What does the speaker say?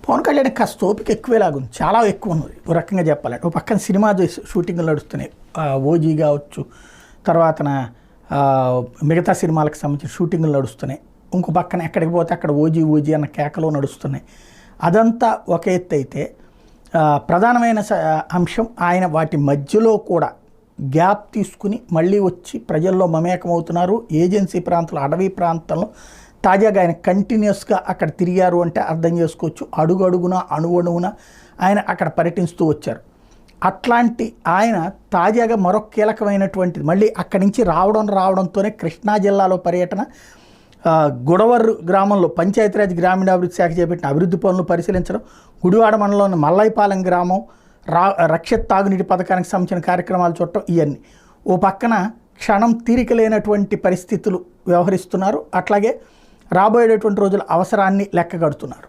పవన్ కళ్యాణ్ కాస్త ఓపిక ఎక్కువేలాగుంది, చాలా ఎక్కువ ఉన్నది ఓ రకంగా చెప్పాలంటే. ఓ పక్కన సినిమా షూటింగ్లు నడుస్తున్నాయి, ఓజీ కావచ్చు, తర్వాతన మిగతా సినిమాలకు సంబంధించిన షూటింగ్లు నడుస్తున్నాయి. ఇంకో పక్కన ఎక్కడికి పోతే అక్కడ ఓజీ ఓజీ అన్న కేకలు నడుస్తున్నాయి. అదంతా ఒక ఎత్తు అయితే ప్రధానమైన అంశం ఆయన వాటి మధ్యలో కూడా గ్యాప్ తీసుకుని మళ్ళీ వచ్చి ప్రజల్లో మమేకమవుతున్నారు. ఏజెన్సీ ప్రాంతంలో, అడవి ప్రాంతంలో తాజాగా ఆయన కంటిన్యూస్గా అక్కడ తిరిగారు అంటే అర్థం చేసుకోవచ్చు. అడుగడుగున అణువణువున ఆయన అక్కడ పర్యటిస్తూ వచ్చారు. అట్లాంటి ఆయన తాజాగా మరొక కీలకమైనటువంటిది మళ్ళీ అక్కడి నుంచి రావడంతోనే కృష్ణా జిల్లాలో పర్యటన. గుడవర్రు గ్రామంలో పంచాయతీరాజ్ గ్రామీణాభివృద్ధి శాఖ చేపట్టిన అభివృద్ధి పనులు పరిశీలించడం, గుడివాడ మండలంలోని మల్లైపాలెం గ్రామం రక్షిత తాగునీటి పథకానికి సంబంధించిన కార్యక్రమాలు చూడటం, ఇవన్నీ. ఓ పక్కన క్షణం తీరిక లేనటువంటి పరిస్థితులు వ్యవహరిస్తున్నారు. అట్లాగే రాబోయేటటువంటి రోజుల అవసరాన్ని లెక్కగడుతున్నారు.